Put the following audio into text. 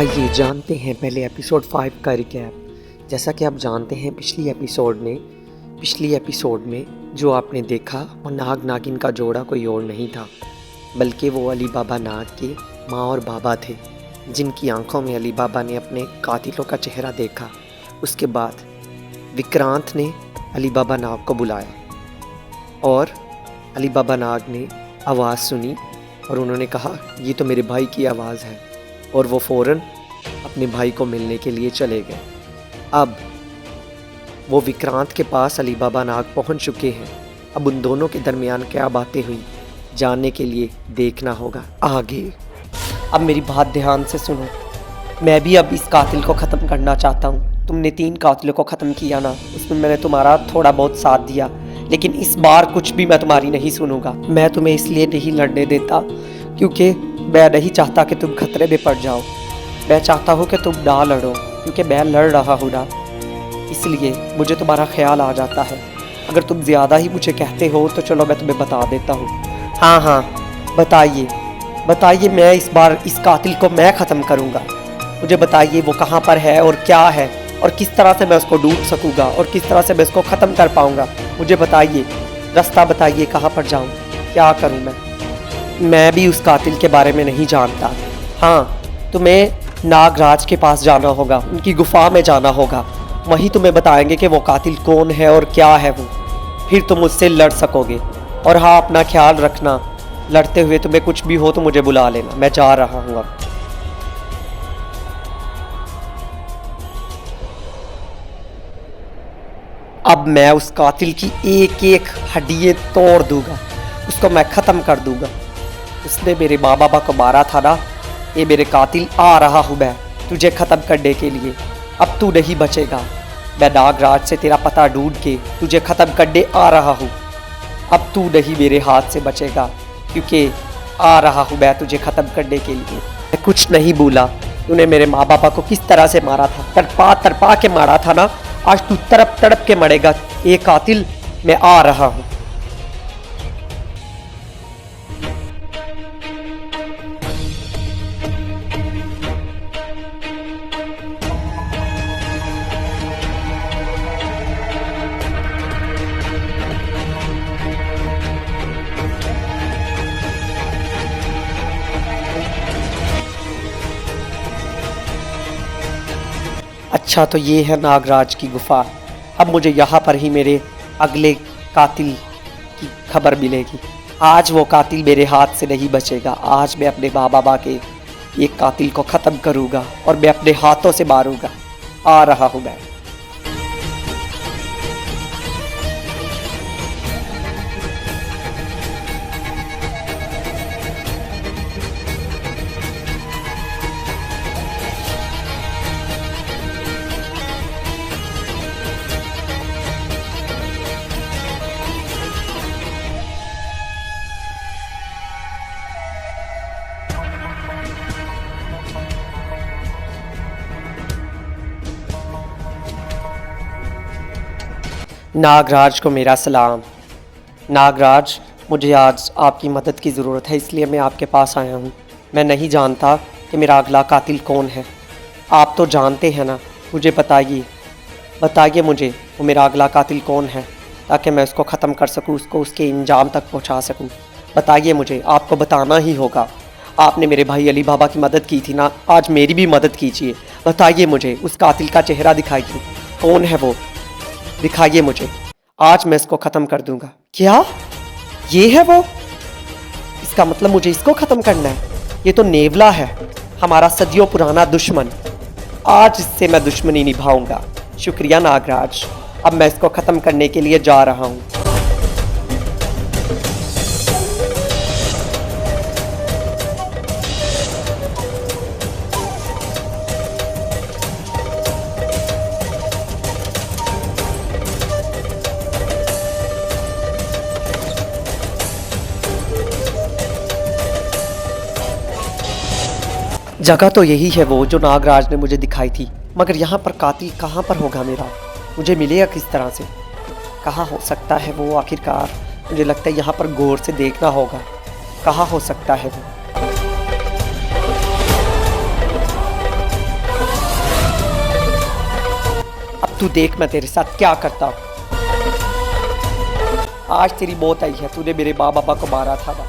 आइए जानते हैं पहले एपिसोड 5 का रिकैप। जैसा कि आप जानते हैं पिछली एपिसोड में जो आपने देखा वो नाग नागिन का जोड़ा कोई और नहीं था, बल्कि वो अली बाबा नाग के माँ और बाबा थे, जिनकी आंखों में अली बाबा ने अपने कातिलों का चेहरा देखा। उसके बाद विक्रांत ने अली बाबा नाग को बुलाया और अली बाबा नाग ने आवाज़ सुनी और उन्होंने कहा ये तो मेरे भाई की आवाज़ है, और वो फ़ौरन अपने भाई को मिलने के लिए चले गए। अब वो विक्रांत के पास अली बाबा नाग पहुंच चुके हैं। अब उन दोनों के दरमियान क्या बातें हुई जानने के लिए देखना होगा आगे। अब मेरी बात ध्यान से सुनो, मैं भी अब इस कातिल को ख़त्म करना चाहता हूँ। तुमने 3 कातिलों को ख़त्म किया ना, उसमें मैंने तुम्हारा थोड़ा बहुत साथ दिया, लेकिन इस बार कुछ भी मैं तुम्हारी नहीं सुनूंगा। मैं तुम्हें इसलिए नहीं लड़ने देता क्योंकि मैं नहीं चाहता कि तुम खतरे में पड़ जाओ। मैं चाहता हूँ कि तुम ना लड़ो, क्योंकि मैं लड़ रहा हूँ ना, इसलिए मुझे तुम्हारा ख्याल आ जाता है। अगर तुम ज़्यादा ही मुझे कहते हो तो चलो मैं तुम्हें बता देता हूँ। हाँ, बताइए, मैं इस बार इस कातिल को मैं ख़त्म करूँगा। मुझे बताइए वो कहाँ पर है और क्या है, और किस तरह से मैं उसको ढूंढ सकूँगा और किस तरह से मैं इसको ख़त्म कर पाऊँगा। मुझे बताइए, रास्ता बताइए, कहाँ पर जाऊँ, क्या करूँ मैं भी उस कातिल के बारे में नहीं जानता। हाँ, तुम्हें नागराज के पास जाना होगा, उनकी गुफा में जाना होगा, वहीं तुम्हें बताएंगे कि वो कातिल कौन है और क्या है वो, फिर तुम उससे लड़ सकोगे। और हाँ, अपना ख्याल रखना, लड़ते हुए तुम्हें कुछ भी हो तो मुझे बुला लेना। मैं जा रहा हूँ अब मैं उस कातिल की एक एक हड्डी तोड़ दूंगा, उसको मैं ख़त्म कर दूंगा। उसने मेरे माँ बाबा को मारा था ना, ये मेरे कातिल आ रहा हूँ मैं तुझे ख़त्म करने के लिए। अब तू नहीं बचेगा, मैं नागराज से तेरा पता ढूंढ के तुझे ख़त्म करने आ रहा हूँ। अब तू नहीं मेरे हाथ से बचेगा, क्योंकि आ रहा हूँ मैं तुझे ख़त्म करने के लिए। मैं कुछ नहीं भूला, तूने मेरे माँ बाबा को किस तरह से मारा था, तड़पा के मारा था ना, आज तू तड़प तड़प के मरेगा। ये कातिल मैं आ रहा हूँ। अच्छा, तो ये है नागराज की गुफा। अब मुझे यहाँ पर ही मेरे अगले कातिल की खबर मिलेगी। आज वो कातिल मेरे हाथ से नहीं बचेगा। आज मैं अपने माँ बाबा के एक कातिल को ख़त्म करूँगा और मैं अपने हाथों से मारूँगा। आ रहा हूँ मैं। नागराज को मेरा सलाम। नागराज, मुझे आज आपकी मदद की ज़रूरत है, इसलिए मैं आपके पास आया हूँ। मैं नहीं जानता कि मेरा अगला कातिल कौन है। आप तो जानते हैं ना, मुझे बताइए मुझे वो मेरा अगला कातिल कौन है, ताकि मैं उसको ख़त्म कर सकूँ, उसको उसके अंजाम तक पहुँचा सकूँ। बताइए मुझे, आपको बताना ही होगा। आपने मेरे भाई अली बाबा की मदद की थी ना, आज मेरी भी मदद कीजिए। बताइए मुझे, उस कातिल का चेहरा दिखाइए, कौन है वो, दिखाइए मुझे। आज मैं इसको ख़त्म कर दूंगा। क्या ये है वो? इसका मतलब मुझे इसको ख़त्म करना है। ये तो नेवला है, हमारा सदियों पुराना दुश्मन। आज इससे मैं दुश्मनी निभाऊंगा। शुक्रिया नागराज। अब मैं इसको ख़त्म करने के लिए जा रहा हूँ। जगह तो यही है वो जो नागराज ने मुझे दिखाई थी, मगर यहाँ पर कातिल कहाँ पर होगा मेरा? मुझे मिलेगा किस तरह से? कहाँ हो सकता है वो आखिरकार? मुझे लगता है यहाँ पर गौर से देखना होगा, कहाँ हो सकता है वो। तू देख मैं तेरे साथ क्या करता हूँ। आज तेरी मौत आई है, तूने मेरे माँ बापा को मारा था ना,